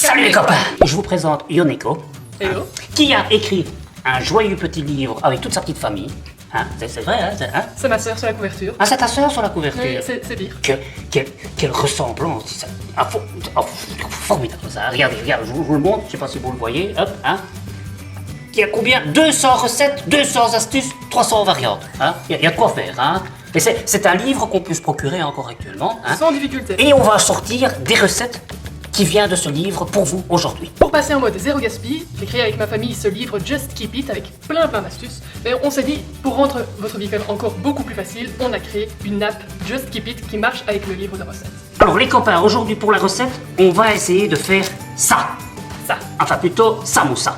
Salut les copains, je vous présente Yoneko, Hello. qui a écrit un joyeux petit livre avec toute sa petite famille. Hein, c'est vrai, hein, C'est ma sœur sur la couverture. Ah, c'est ta soeur sur la couverture. Oui, c'est dire. Quelle ressemblance, ça. Ah, formidable ça. Regardez, je vous le montre, je sais pas si vous le voyez. Hop, hein. Il y a combien? 200 recettes, 200 astuces, 300 variantes. Hein. Il y a de quoi faire. Hein. Et c'est un livre qu'on peut se procurer encore actuellement. Hein. Sans difficulté. Et on va sortir des recettes qui viennent de ce livre pour vous aujourd'hui. Pour passer en mode zéro gaspille, j'ai créé avec ma famille ce livre Just Keep It avec plein d'astuces. Mais on s'est dit, pour rendre votre vie quand même encore beaucoup plus facile, on a créé une app Just Keep It qui marche avec le livre de recettes. Alors les copains, aujourd'hui pour la recette, on va essayer de faire ça. Ça. Enfin plutôt samoussa.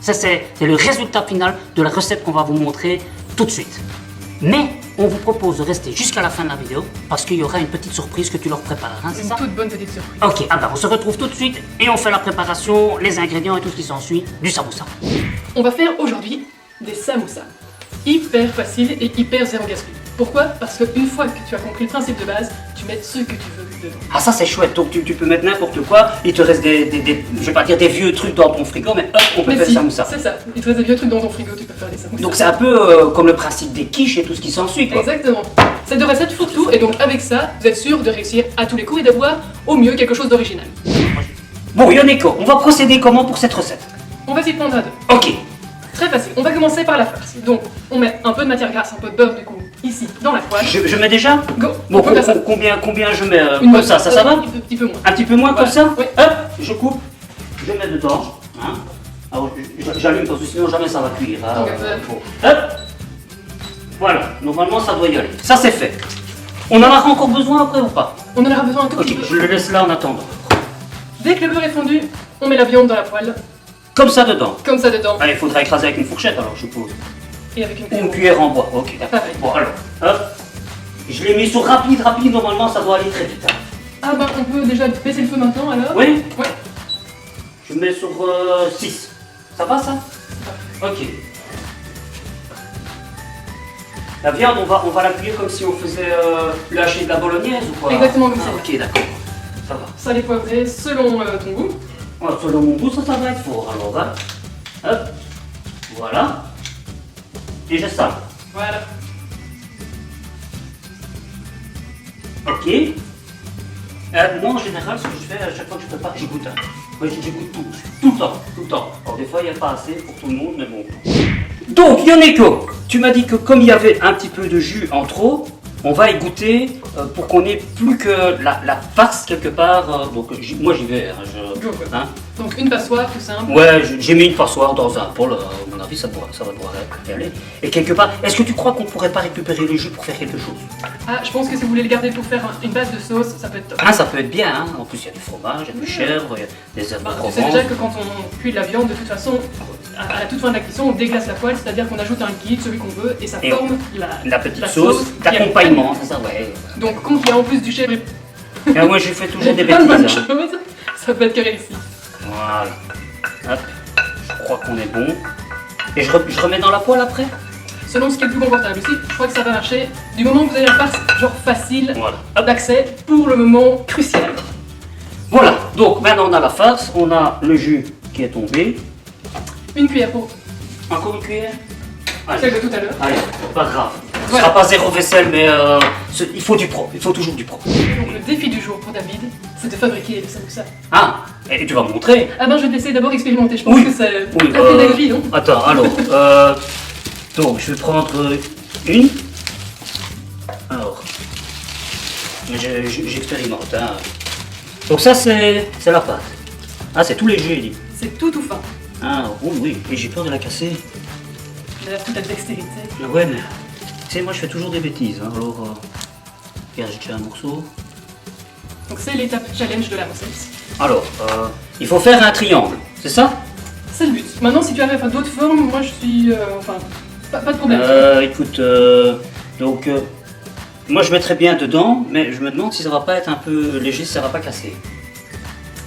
Ça c'est le résultat final de la recette qu'on va vous montrer tout de suite. Mais on vous propose de rester jusqu'à la fin de la vidéo parce qu'il y aura une petite surprise que tu leur prépares, hein, c'est Une ça? toute bonne petite surprise. Ok, ah ben on se retrouve tout de suite et on fait la préparation, les ingrédients et tout ce qui s'ensuit du samoussa. On va faire aujourd'hui des samoussas. Hyper facile et hyper zéro gaspille. Pourquoi? Parce qu'une fois que tu as compris le principe de base, tu mets ce que tu veux dedans. Ah ça c'est chouette, donc tu peux mettre n'importe quoi, il te reste je vais pas dire des vieux trucs dans ton frigo, mais hop, on peut Mais faire si, samoussa. c'est ça. Il te reste des vieux trucs dans ton frigo, tu peux faire des samoussas. Donc c'est un peu comme le principe des quiches et tout ce qui s'ensuit quoi. Exactement. Ces deux recettes font tout, et donc avec ça, vous êtes sûr de réussir à tous les coups et d'avoir au mieux quelque chose d'original. Bon Yoneko, on va procéder comment pour cette recette? On va s'y prendre à deux. Ok, Très facile. On va commencer par la farce. Donc, on met un peu de matière grasse, un peu de beurre du coup, ici, dans la poêle. je mets déjà? Go. Bon, On peut faire ça. combien je mets Une comme bonne- ça va? Un petit peu moins. Un petit peu moins comme Voilà. ça? Oui. Hop, je coupe, je mets dedans. Hein. Alors j'allume parce que sinon jamais ça va cuire. Hein. Ok, Bon. Hop, voilà, normalement ça doit y aller. Ça c'est fait. On en aura encore besoin après ou pas? On en aura besoin un tout Ok, petit peu. je le laisse là en attendant. Dès que le beurre est fondu, on met la viande dans la poêle, Comme ça dedans. comme ça dedans, Ah, il faudra écraser avec une fourchette alors je suppose. et avec une Ou une cuillère. cuillère en bois. Ok, d'accord. Pareil. Bon alors, hop. Je l'ai mis sur rapide, normalement ça doit aller très vite. Hein. Ah bah, on peut déjà baisser le feu maintenant alors. Oui? Ouais. Je mets sur 6. Ça va ça? Ok. La viande, on va l'appuyer comme si on faisait le haché de la bolognaise ou quoi? Exactement comme ça. Ok, d'accord. Ça va. Salé poivré selon ton goût. Voilà, selon mon goût, ça va être fort. Alors, hein. Hop. Voilà. Et je sale. Voilà. Ok. Moi, en général, ce que je fais à chaque fois que je prépare, je goûte. Hein. Moi, je goûte tout. Tout le temps. Alors, des fois, il n'y a pas assez pour tout le monde, mais bon. Donc, Yoneko, tu m'as dit que comme il y avait un petit peu de jus en trop, on va y goûter pour qu'on ait plus que la farce quelque part. Donc, moi, j'y vais. Hein, Go, quoi. hein. Donc une passoire tout simple. Ouais, j'ai mis une passoire dans un bol. À mon avis, ça va devoir y aller. Et quelque part, est-ce que tu crois qu'on pourrait pas récupérer le jus pour faire quelque chose? Ah, je pense que si vous voulez le garder pour faire une base de sauce, ça peut être top. Ah, ça peut être bien. Hein. En plus, il y a du fromage, il y a du chèvre, il y a des herbes de Bah, tu Provence. sais déjà que quand on cuit de la viande, de toute façon, à la toute fin de la cuisson, on déglace la poêle, c'est-à-dire qu'on ajoute un liquide, celui qu'on veut, et ça Et forme La petite la sauce qui est d'accompagnement, c'est ça, ouais. Donc, quand il y a en plus du chèvre et Et moi, j'ai fait toujours des plein de bonnes bêtises. Hein. choses, ça peut être que réussi. Voilà. Hop, je crois qu'on est bon. Et je remets dans la poêle après? Selon ce qui est le plus confortable aussi, je crois que ça va marcher. Du moment que vous avez la farce, genre facile Voilà. d'accès, pour le moment crucial. Voilà, donc maintenant on a la farce, on a le jus qui est tombé. Une cuillère pour Encore une cuillère? celle de tout à l'heure. Allez, pas grave. Ce Voilà. sera pas zéro vaisselle, mais il faut du propre, il faut toujours du propre. Donc, le défi du jour pour David, c'est de fabriquer le samoussa. Ah, et tu vas me montrer? Ah ben, je vais te laisser d'abord expérimenter. Je pense Oui. que c'est Oui, la pédagogie, non? Attends, alors, donc je vais prendre une. Alors, j'expérimente. Hein. Donc ça c'est la pâte. Ah, c'est tout léger, dit. C'est tout fin. Ah, oui, et j'ai peur de la casser. D'ailleurs, toute la dextérité. Ouais, mais tu sais, moi je fais toujours des bêtises. Hein. Alors, regarde, j'ai déjà un morceau. Donc c'est l'étape challenge de la recette. Alors, il faut faire un triangle, c'est ça? C'est le but. Maintenant, si tu arrives à faire d'autres formes, moi je suis... enfin, pas de problème. Écoute, donc, moi je mettrais bien dedans, mais je me demande si ça va pas être un peu léger, si ça va pas casser.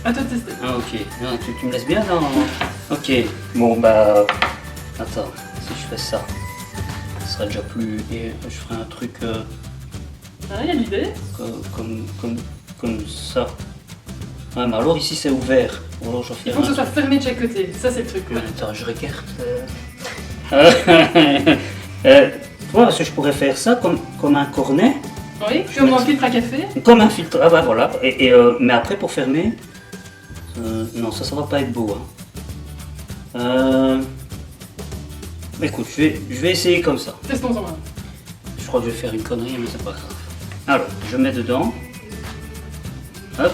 À toi de tester. Ah, ok. Ah, tu me laisses bien dans... Ok. Bon, bah... Attends, si je fais ça, ce sera déjà plus... Et je ferai un truc Ah, il y a l'idée. comme ça. Ouais, mais alors ici c'est ouvert. Alors, je Il faut que ce soit fermé de chaque côté, ça c'est le truc. Ouais. Attends, je regarde. Tu vois, parce que je pourrais faire ça comme un cornet. Oui, comme un filtre à café. Comme un filtre, ah bah voilà. Mais après pour fermer, non, ça va pas être beau. Hein. Écoute, je vais essayer comme ça. Testons en main. Je crois que je vais faire une connerie, mais c'est pas grave. Alors, je mets dedans. Hop.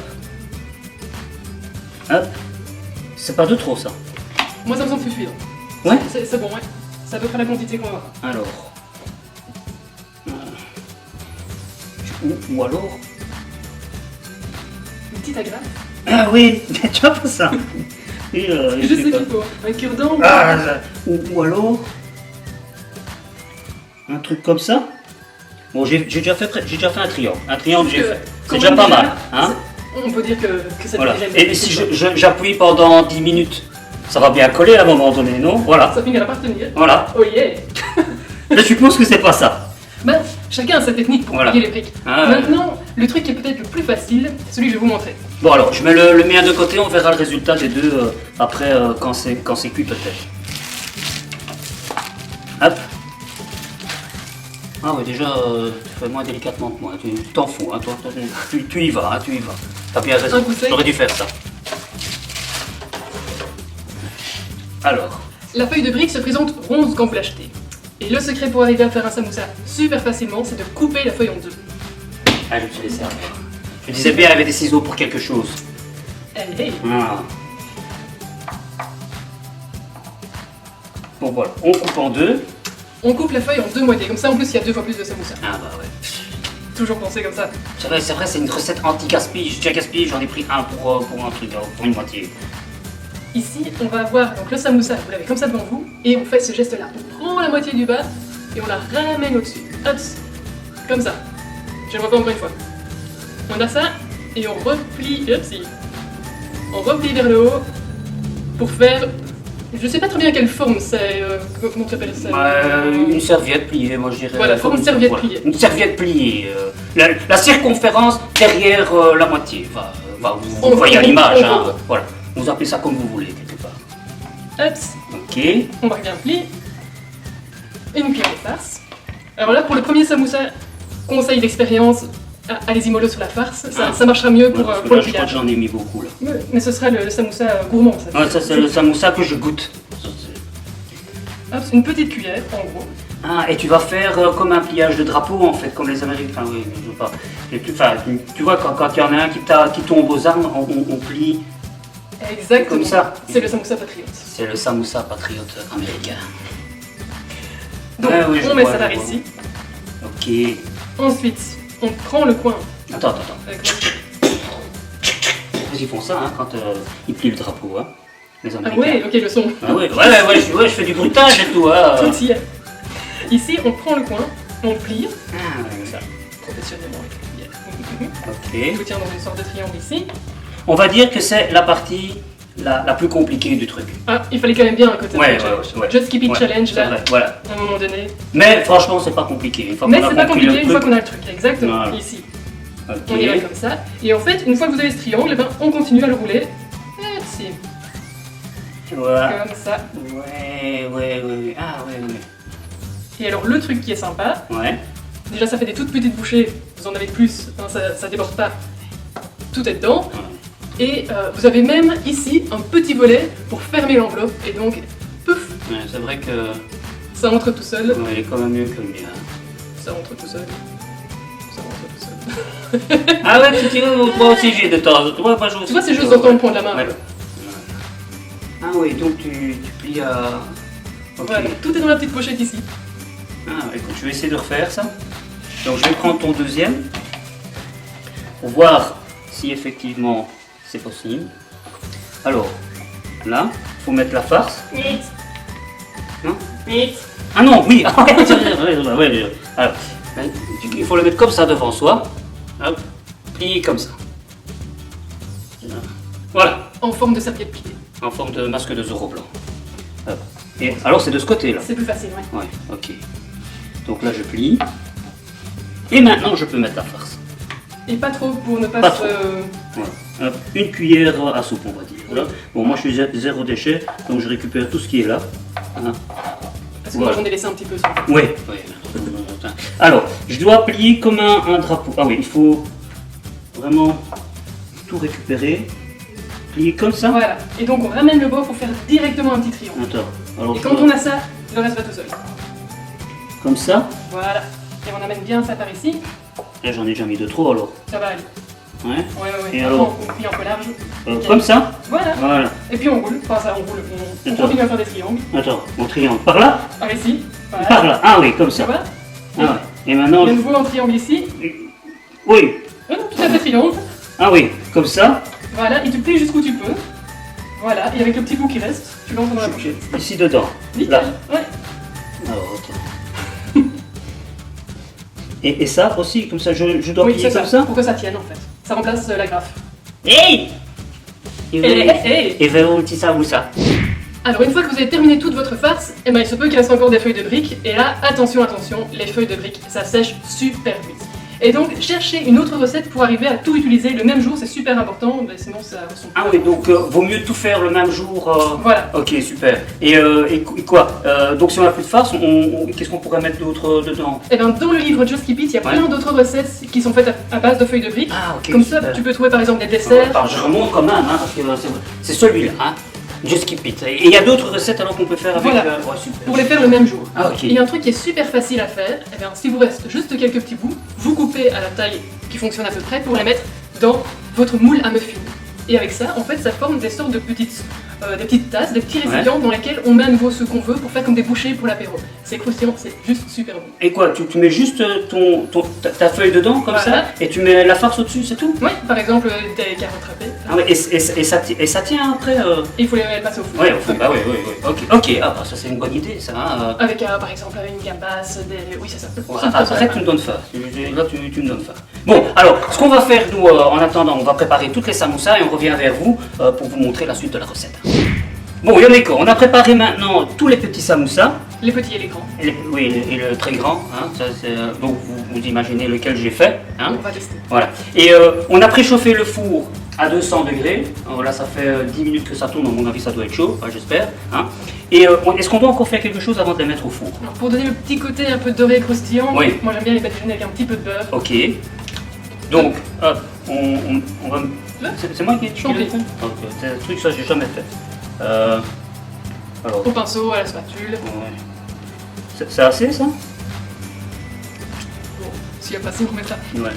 Hop. C'est pas de trop ça. Moi ça me semble suffisant. Ouais. C'est bon, ouais. C'est à peu près la quantité qu'on va avoir. Alors. Ou alors. Une petite agrafe. Ah oui, tu vois pas ça. Et, Je sais qu'il faut. Un cure-dent. Ah, ou alors. Un truc comme ça. Bon, j'ai déjà fait un triangle. Un triangle, j'ai fait. C'est déjà pas mal. Hein. On peut dire que ça Voilà. déjà Et si j'appuie pendant 10 minutes, ça va bien coller à un moment donné, non? Voilà. Ça finira par tenir. Voilà. Oh yeah. Je suppose que c'est pas ça. Ben, chacun a sa technique pour Voilà. plier les briques. Ah, Maintenant, le truc qui est peut-être le plus facile, c'est celui que je vais vous montrer. Bon alors, je mets le mien de côté, on verra le résultat des deux après quand c'est cuit peut-être. Hop. Ah oui, déjà, tu fais moins délicatement que moi, tu t'en fous, hein, toi, tu y vas, hein, tu y vas. T'as bien raison, Un coup sec. j'aurais dû faire ça. Alors, La feuille de brique se présente ronde quand vous l'achetez. Et le secret pour arriver à faire un samoussa super facilement, c'est de couper la feuille en deux. ah, je me suis laissé avoir. Je disais bien, il y avait des ciseaux pour quelque chose. Hey. Ah. Bon voilà, on coupe en deux. On coupe la feuille en deux moitiés, comme ça en plus il y a 2 fois plus de samoussa. Ah bah ouais. Toujours penser comme ça. C'est vrai, c'est une recette anti-gaspille. J'ai déjà gaspillé, j'en ai pris un pour un truc, pour une moitié. Ici, on va avoir donc le samoussa, vous l'avez comme ça devant vous, et on fait ce geste-là. On prend la moitié du bas et on la ramène au-dessus. Hop, comme ça. Je le refais encore une fois. On a ça et on replie, on replie vers le haut pour faire. Je sais pas très bien quelle forme c'est. Comment tu appelles ça? Une serviette pliée, moi je dirais. Voilà, forme de serviette voilà. pliée. Une serviette pliée. La circonférence derrière la moitié. Enfin, vous voyez à l'image, hein. Voilà. Vous appelez ça comme vous voulez, quelque part. Hop, Ok. on va bien plier. Et une cuillère de farce. Alors là, pour le premier samoussa, conseil d'expérience, allez-y mollo sur la farce, ça marchera mieux pour, Parce que pour là, le je crois que pliage. j'en ai mis beaucoup là. Mais ce sera le samoussa gourmand, ça. Ouais, ça c'est le samoussa que je goûte. Hop, une petite cuillère, en gros. Ah, et tu vas faire comme un pliage de drapeau en fait, comme les Américains. Enfin, oui, je veux pas. Et tu vois, quand il y en a un qui tombe aux armes, on plie. Exactement. Comme ça. C'est le samoussa patriote. C'est le samoussa patriote américain. Donc, Ah oui, je on met vois, ça par je vois. ici. Ok. Ensuite, on prend le coin. Attends. Avec le- Ils font ça hein, quand ils plient le drapeau, hein, les Ah Américains. ouais, ok, le son. Ah ouais, je fais du bruitage et tout. Hein. Tout y est. Ici, on prend le coin, on plie. Ah, ouais. Ça, professionnellement avec la cuillère. Ok. Je vous tiens dans une sorte de triangle ici. On va dire que c'est la partie la plus compliquée du truc. Ah, il fallait quand même bien un côté Ouais, challenge. ouais. Just keep it Ouais, challenge, c'est là, vrai, voilà. à un moment donné. Mais franchement, c'est pas compliqué. Une fois Mais qu'on a c'est pas compris le compliqué une fois truc. qu'on a le truc, exactement, Voilà. ici. Ok. On y va comme ça. Et en fait, une fois que vous avez ce triangle, eh ben, on continue à le rouler. Si, Voilà. comme ça. Ouais. Ah, ouais. Et alors, le truc qui est sympa, Ouais. déjà ça fait des toutes petites bouchées, vous en avez plus, hein, ça déborde pas. Tout est dedans. Et vous avez même ici un petit volet pour fermer l'enveloppe. Et donc, pouf, Ouais, c'est vrai que ça rentre tout seul. ouais, il est quand même mieux que le mien. Ça rentre tout seul. Ça rentre tout seul. Ah ouais, tu moi aussi j'ai de temps. Tu vois, Tu vois, c'est juste dans ton point de la main. Ouais. Ah oui, donc tu plies à. Ok. Voilà, tout est dans la petite pochette ici. Ah, écoute, je vais essayer de refaire ça. Donc je vais prendre ton deuxième pour voir si effectivement c'est possible. Alors, là, il faut mettre la farce. Non? Ah non, oui. Ouais. Alors, il faut le mettre comme ça devant soi. Hop, plier comme ça. Voilà, En forme de serviette pliée. en forme de masque de Zorro blanc. Hop. Et alors c'est de ce côté-là. C'est plus facile, ouais. Ouais, ok. Donc là je plie. Et maintenant je peux mettre la farce. Et pas trop pour ne pas Pas se. trop. Voilà. une cuillère à soupe, on va dire. Voilà. Bon, moi je suis zéro déchet, donc je récupère tout ce qui est là. Hein. Parce que Voilà. moi j'en ai laissé un petit peu sur. Oui. Alors, je dois plier comme un drapeau. Ah oui, il faut vraiment tout récupérer. Plier comme ça. Voilà. Et donc on ramène le bas pour faire directement un petit triangle. Attends. Alors, Et je quand dois- on a ça, le reste va tout seul. comme ça. Voilà. Et on amène bien ça par ici. Là, j'en ai déjà mis de trop alors. Ça va aller. Ouais. Ouais. Et Après, alors on plie un peu large. Comme ça. Voilà. Voilà. Et puis on roule. Enfin ça, on roule. On Attends. continue à faire des triangles. Attends, mon triangle. Par là. Par ici. Voilà. Par là. Ah oui, comme Ça ça. va. Ah ouais. Et maintenant. Et à nouveau un triangle ici. Oui. Non, tout à fait triangle. Ah oui, comme ça. Voilà. Et tu plies jusqu'où tu peux. Voilà. Et avec le petit bout qui reste, tu l'entres dans la pochette. Ici dedans. Nickel. Là. Ouais. Alors, attends. Et ça aussi, comme ça, je dois Oui, plier c'est comme ça. ça. Pour que ça tienne en fait. Ça remplace la graffe. Hey. Hey. Et vers où tu ça, où ça? Alors une fois que vous avez terminé toute votre farce, eh ben, il se peut qu'il reste encore des feuilles de briques. Et là, attention, attention, les feuilles de briques, ça sèche super vite. Et donc, cherchez une autre recette pour arriver à tout utiliser le même jour, c'est super important, mais sinon ça ressemble Ah pas. oui, donc vaut mieux tout faire le même jour. Voilà. Ok, super. Et quoi donc si on n'a plus de farce, qu'est-ce qu'on pourrait mettre d'autre dedans? Et bien dans le livre Just Keep It, il y a Ouais. plein d'autres recettes qui sont faites à base de feuilles de briques. Ah ok. Comme super. ça, tu peux trouver par exemple des desserts. Attends, je remonte quand même, hein, parce que c'est celui-là. Hein. Just keep it. Et il y a d'autres recettes alors qu'on peut faire avec. Voilà. Ouais, super. Pour les faire le même jour. Ah ok. Et il y a un truc qui est super facile à faire, et bien s'il vous reste juste quelques petits bouts, vous coupez à la taille qui fonctionne à peu près pour les mettre dans votre moule à muffins. Et avec ça, en fait, ça forme des sortes de des petites tasses, des petits récipients dans lesquels on met à nouveau ce qu'on veut pour faire comme des bouchées pour l'apéro. C'est croustillant, c'est juste super bon. Et quoi, tu mets juste ta feuille dedans comme Voilà. ça et tu mets la farce au-dessus, c'est tout? Ouais, par exemple des carottes râpées. Ah ouais, et ça tient après Et il faut les passer au four. Ouais, au fond, bah oui. Ok, ah bah ça c'est une bonne idée ça. Hein. Avec par exemple une gambas, des. Oui, c'est ça. Ouais, arrête, tu me donnes faim. Là, tu me donnes faim. Bon, alors, ce qu'on va faire, nous, en attendant, on va préparer toutes les samoussas et on revient vers vous pour vous montrer la suite de la recette. Bon, Yoneko, on a préparé maintenant tous les petits samoussas. Les petits et les grands. Oui, et le très grand. Hein, ça, donc, vous imaginez lequel j'ai fait. Hein, On va tester. voilà. Et on a préchauffé le four à 200 degrés. Alors là, ça fait 10 minutes que ça tourne. À mon avis, ça doit être chaud, j'espère. Hein. Et est-ce qu'on doit encore faire quelque chose avant de les mettre au four? Alors, pour donner le petit côté un peu doré et croustillant, Oui. moi j'aime bien les badigeonner avec un petit peu de beurre. Ok. Donc, hop, on va. C'est moi qui T'en prie. l'ai fait. Ok, c'est un truc ça j'ai jamais fait. Alors, Au pinceau, à la spatule. ouais. C'est assez ça? Bon, s'il n'y a pas assez, on mettra. Ouais.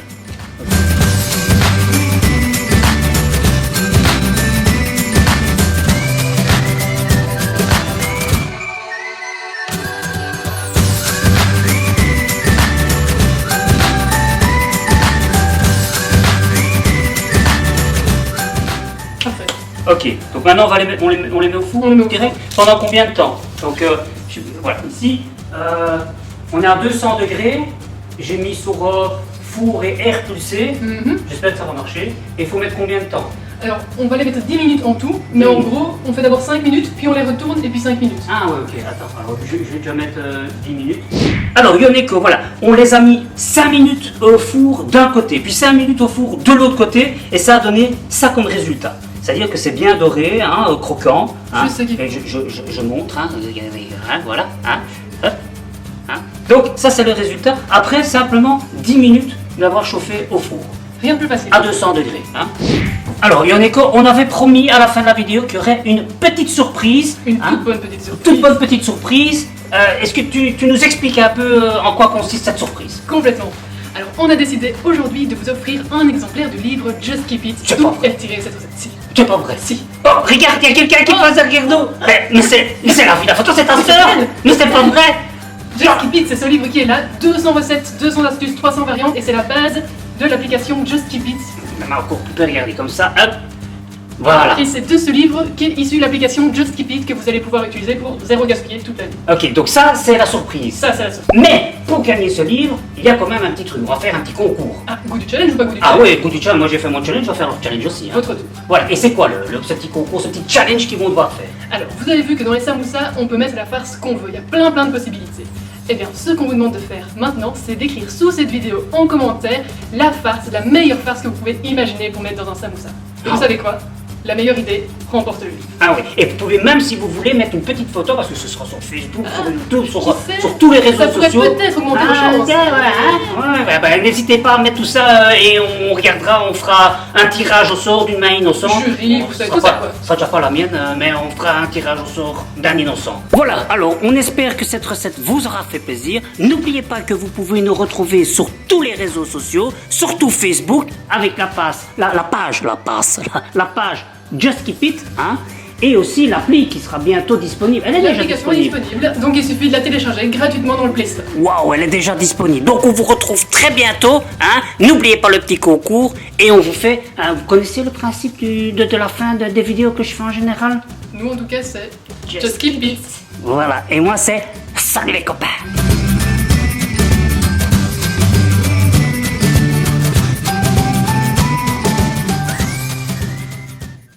Parfait. Ok, donc maintenant on va les mettre, on les met au four, On les met au direct. Pendant combien de temps? Donc voilà, ici on est à 200 degrés, j'ai mis sur four et air pulsé, Mhm. j'espère que ça va marcher. Et il faut mettre combien de temps? Alors, on va les mettre 10 minutes en tout, mais en gros, on fait d'abord 5 minutes, puis on les retourne, et puis 5 minutes. Ah ouais, ok, attends, alors je vais déjà mettre 10 minutes. Alors Yoneko, voilà, on les a mis 5 minutes au four d'un côté, puis 5 minutes au four de l'autre côté, et ça a donné ça comme résultat. C'est-à-dire que c'est bien doré, hein, croquant. Hein, Juste ce qu'il faut. et je montre, hein, voilà. Hein, hop, hein. Donc ça c'est le résultat, après simplement 10 minutes d'avoir chauffé au four, Rien de plus facile. à 200 degrés. Hein. Alors Yoneko, on avait promis à la fin de la vidéo qu'il y aurait une petite surprise. Une hein. toute bonne petite surprise. Toute bonne petite surprise. Est-ce que tu nous expliques un peu en quoi consiste cette surprise? Complètement. Alors, on a décidé aujourd'hui de vous offrir un exemplaire du livre Just Keep It. C'est D'où pas vrai. est tirée cette recette-ci. C'est pas vrai. Si. Oh, regarde, il y a quelqu'un qui passe derrière nous. Mais c'est la vie, la photo, c'est ta sœur. Mais c'est pas vrai. Just Keep It, c'est ce livre qui est là. 200 recettes, 200 astuces, 300 variantes, et c'est la base de l'application Just Keep It. Maintenant, encore, tu peux regarder comme ça. Hop. Voilà. Et c'est de ce livre qu'est issue l'application Just Keep It que vous allez pouvoir utiliser pour zéro gaspiller toute la vie. Ok, donc ça, c'est la surprise. Ça, c'est la surprise. Mais pour gagner ce livre, il y a quand même un petit truc. On va faire un petit concours. Ah, goût du challenge ou pas goût du Ah challenge? ouais, écoute, du challenge, moi j'ai fait mon challenge, je vais faire leur challenge aussi. Hein. Votre tour. Voilà, et c'est quoi ce petit concours, ce petit challenge qu'ils vont devoir faire? Alors, vous avez vu que dans les samoussas, on peut mettre la farce qu'on veut. Il y a plein de possibilités. Eh bien, ce qu'on vous demande de faire maintenant, c'est d'écrire sous cette vidéo en commentaire la farce, la meilleure farce que vous pouvez imaginer pour mettre dans un samoussa. Et vous savez quoi? La meilleure idée remporte le livre. Ah oui, et vous pouvez même, si vous voulez, mettre une petite photo, parce que ce sera sur Facebook, sur YouTube, Qui sait? sur tous les réseaux Ça pourrait sociaux. peut-être augmenter vos Ah, chances. n'hésitez pas à mettre tout ça et on regardera, on fera un tirage au sort d'une main innocente. Jury, Bon, vous ce savez, sera tout ça, pas- quoi. Ce sera déjà pas la mienne, mais on fera un tirage au sort d'un innocent. Voilà, alors on espère que cette recette vous aura fait plaisir. N'oubliez pas que vous pouvez nous retrouver sur tous les réseaux sociaux, surtout Facebook, avec la page Just Keep It, hein, et aussi l'appli qui sera bientôt disponible. Elle est déjà L'application est disponible. disponible, donc il suffit de la télécharger gratuitement dans le Play Store. Waouh, elle est déjà disponible. Donc on vous retrouve très bientôt, hein. N'oubliez pas le petit concours et on vous fait. Vous connaissez le principe de la fin des vidéos que je fais en général? Nous, en tout cas, c'est Just Just Keep It. Voilà. Et moi c'est salut les copains.